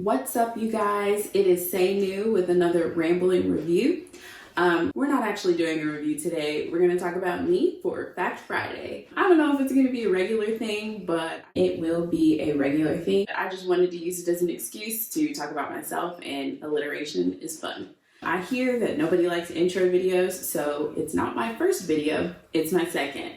What's up, you guys? It is Say New with another Rambling Review. We're not actually doing a review today. We're going to talk about me for Fact Friday. I don't know if it's going to be a regular thing, but it will be a regular thing. I just wanted to use it as an excuse to talk about myself, and alliteration is fun. I hear that nobody likes intro videos, so it's not my first video, it's my second.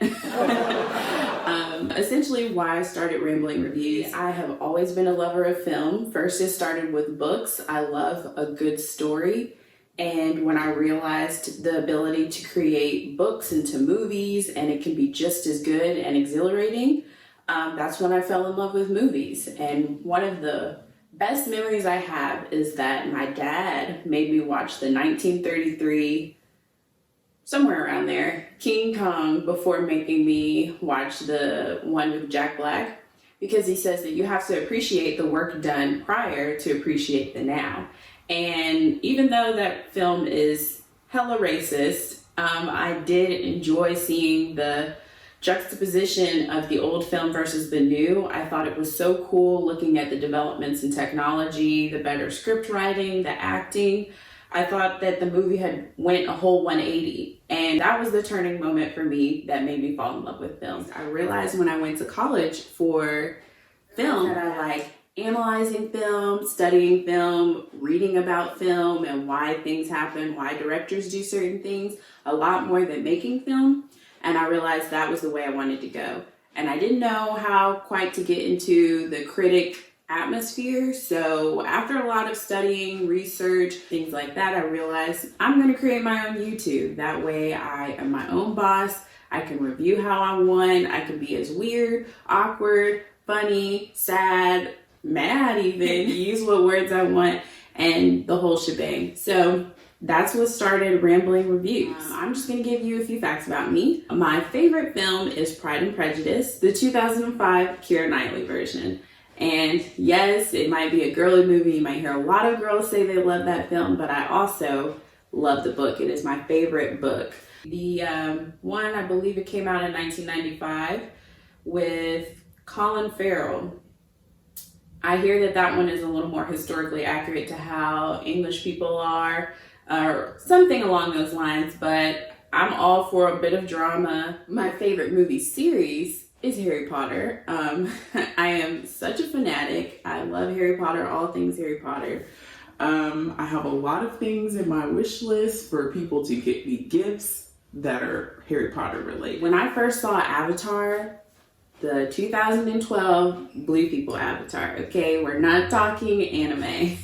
Essentially why I started Rambling Reviews. I have always been a lover of film. First it started with books. I love a good story. And when I realized the ability to create books into movies and it can be just as good and exhilarating, that's when I fell in love with movies. And one of the best memories I have is that my dad made me watch the 1933, somewhere around there, King Kong, before making me watch the one with Jack Black, because he says that you have to appreciate the work done prior to appreciate the now. And even though that film is hella racist, I did enjoy seeing the juxtaposition of the old film versus the new. I thought it was so cool looking at the developments in technology, the better script writing, the acting. I thought that the movie had went a whole 180, and that was the turning moment for me that made me fall in love with film. I realized when I went to college for film that I like analyzing film, studying film, reading about film and why things happen, why directors do certain things, a lot more than making film. And I realized that was the way I wanted to go. And I didn't know how quite to get into the critic atmosphere. So after a lot of studying, research, things like that, I realized I'm going to create my own YouTube. That way I am my own boss. I can review how I want. I can be as weird, awkward, funny, sad, mad even, use what words I want, and the whole shebang. So that's what started Rambling Reviews. I'm just going to give you a few facts about me. My favorite film is Pride and Prejudice, the 2005 Keira Knightley version. And yes, it might be a girly movie. You might hear a lot of girls say they love that film, but I also love the book. It is my favorite book. The one, I believe it came out in 1995 with Colin Farrell. I hear that one is a little more historically accurate to how English people are, or something along those lines, but I'm all for a bit of drama. My favorite movie series is Harry Potter. I am such a fanatic. I love Harry Potter, all things Harry Potter. I have a lot of things in my wish list for people to get me gifts that are Harry Potter related. When I first saw Avatar, the 2012 Blue People Avatar, okay? We're not talking anime.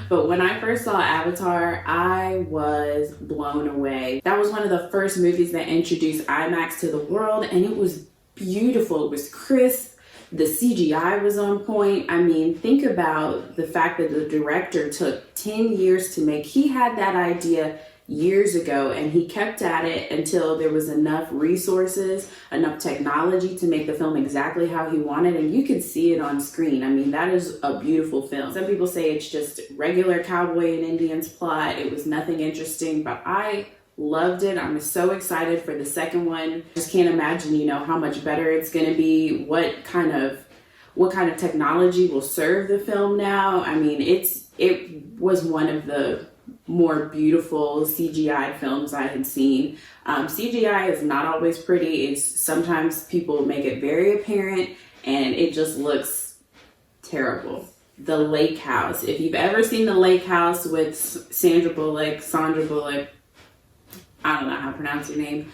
But when I first saw Avatar, I was blown away. That was one of the first movies that introduced IMAX to the world, and it was beautiful. It was crisp. The CGI was on point. I mean, think about the fact that the director took 10 years to make. He had that idea years ago, and he kept at it until there was enough resources, enough technology to make the film exactly how he wanted, and you could see it on screen. I mean, that is a beautiful film. Some people say it's just regular cowboy and Indians plot. It was nothing interesting, but I loved it. I'm so excited for the second one. Just can't imagine, how much better it's going to be, what kind of technology will serve the film now. I mean, it was one of the more beautiful CGI films I had seen. CGI is not always pretty. Sometimes people make it very apparent and it just looks terrible. The Lake House. If you've ever seen The Lake House with Sandra Bullock, I don't know how to pronounce her name.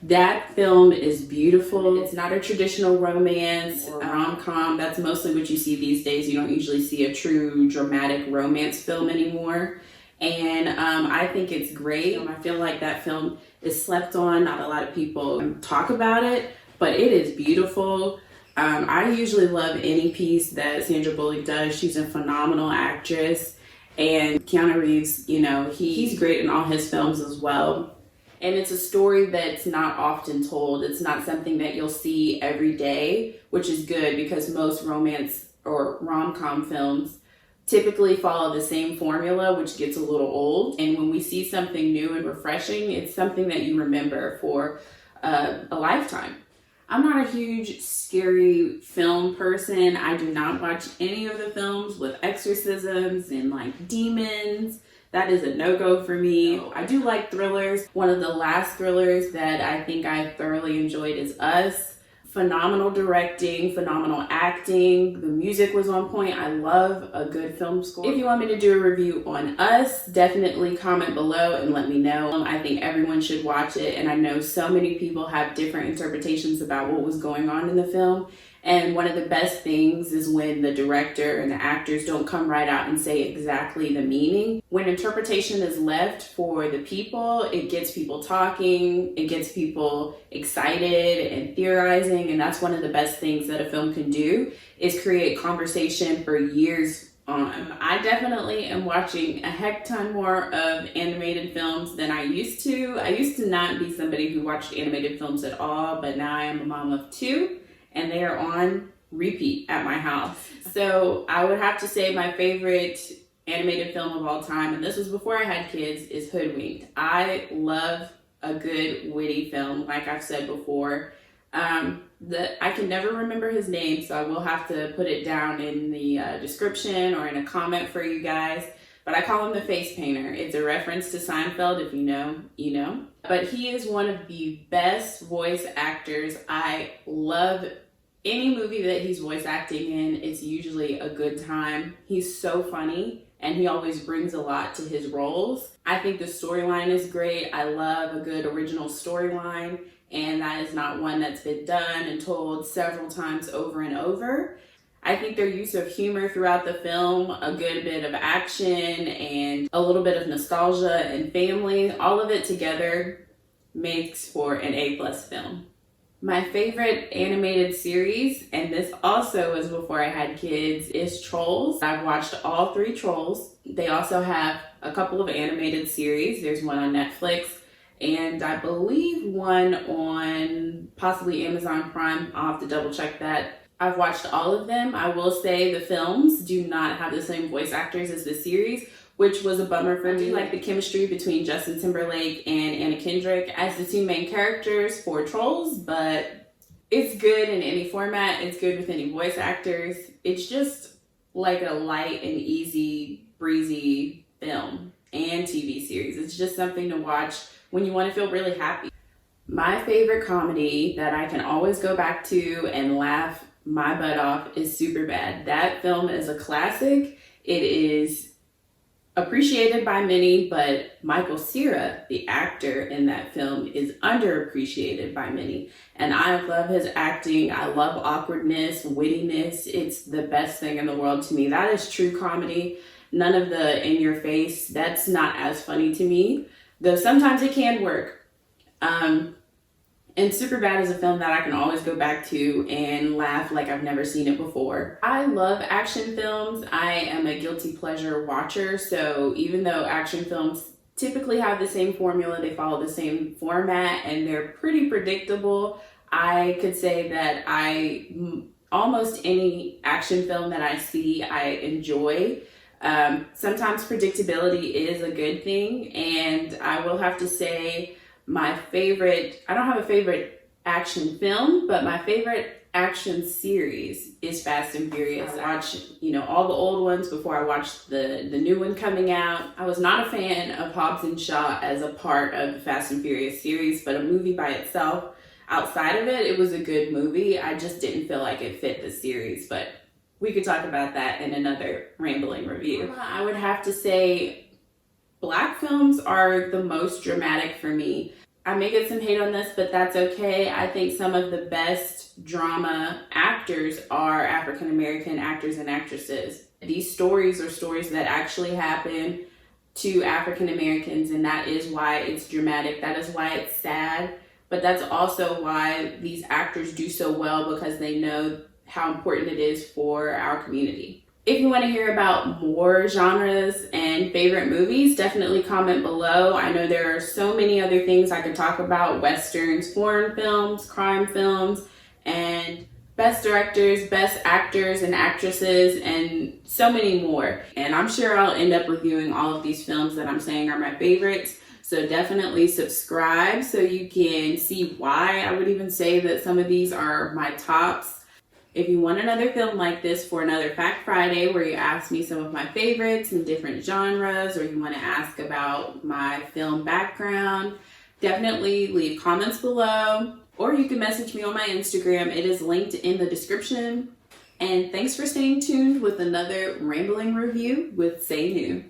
That film is beautiful. It's not a traditional romance or rom-com. That's mostly what you see these days. You don't usually see a true dramatic romance film anymore. And I think it's great. I feel like that film is slept on. Not a lot of people talk about it, but it is beautiful. I usually love any piece that Sandra Bullock does. She's a phenomenal actress. And Keanu Reeves, he's great in all his films as well. And it's a story that's not often told. It's not something that you'll see every day, which is good because most romance or rom-com films typically follow the same formula, which gets a little old. And when we see something new and refreshing, it's something that you remember for a lifetime. I'm not a huge scary film person. I do not watch any of the films with exorcisms and like demons. That is a no-go for me. I do like thrillers. One of the last thrillers that I think I thoroughly enjoyed is Us. Phenomenal directing, phenomenal acting. The music was on point. I love a good film score. If you want me to do a review on Us, definitely comment below and let me know. I think everyone should watch it, and I know so many people have different interpretations about what was going on in the film. And one of the best things is when the director and the actors don't come right out and say exactly the meaning. When interpretation is left for the people, it gets people talking, it gets people excited and theorizing, and that's one of the best things that a film can do, is create conversation for years on. I definitely am watching a heck ton more of animated films than I used to. I used to not be somebody who watched animated films at all, but now I am a mom of two, and they are on repeat at my house. So I would have to say my favorite animated film of all time, and this was before I had kids, is Hoodwinked. I love a good witty film, like I've said before. I can never remember his name, so I will have to put it down in the description or in a comment for you guys. But I call him the face painter. It's a reference to Seinfeld. If you know, you know. But he is one of the best voice actors. I love any movie that he's voice acting in. It's usually a good time. He's so funny, and he always brings a lot to his roles. I think the storyline is great. I love a good original storyline, and that is not one that's been done and told several times over and over. I think their use of humor throughout the film, a good bit of action, and a little bit of nostalgia and family, all of it together makes for an A+ film. My favorite animated series, and this also was before I had kids, is Trolls. I've watched all 3 Trolls. They also have a couple of animated series. There's one on Netflix, and I believe one on possibly Amazon Prime. I'll have to double check that. I've watched all of them. I will say the films do not have the same voice actors as the series, which was a bummer for me. Like the chemistry between Justin Timberlake and Anna Kendrick as the 2 main characters for Trolls, but it's good in any format. It's good with any voice actors. It's just like a light and easy, breezy film and TV series. It's just something to watch when you want to feel really happy. My favorite comedy that I can always go back to and laugh my butt off is Superbad. That film is a classic. It is appreciated by many, but Michael Cera, the actor in that film, is underappreciated by many. And I love his acting. I love awkwardness, wittiness. It's the best thing in the world to me. That is true comedy. None of the in your face. That's not as funny to me, though sometimes it can work. And Superbad is a film that I can always go back to and laugh like I've never seen it before. I love action films. I am a guilty pleasure watcher, so even though action films typically have the same formula, they follow the same format, and they're pretty predictable, I could say that almost any action film that I see, I enjoy. Sometimes predictability is a good thing, and I will have to say my favorite, I don't have a favorite action film, but my favorite action series is Fast and Furious. I watch, all the old ones before I watched the new one coming out. I was not a fan of Hobbs and Shaw as a part of the Fast and Furious series, but a movie by itself, outside of it, it was a good movie. I just didn't feel like it fit the series, but we could talk about that in another rambling review. I would have to say Black films are the most dramatic for me. I may get some hate on this, but that's okay. I think some of the best drama actors are African American actors and actresses. These stories are stories that actually happen to African Americans, and that is why it's dramatic. That is why it's sad. But that's also why these actors do so well, because they know how important it is for our community. If you want to hear about more genres and favorite movies, definitely comment below. I know there are so many other things I could talk about: westerns, foreign films, crime films, and best directors, best actors and actresses, and so many more. And I'm sure I'll end up reviewing all of these films that I'm saying are my favorites. So definitely subscribe so you can see why I would even say that some of these are my tops. If you want another film like this for another Fact Friday where you ask me some of my favorites in different genres, or you want to ask about my film background, definitely leave comments below, or you can message me on my Instagram. It is linked in the description. And thanks for staying tuned with another Rambling Review with Say New.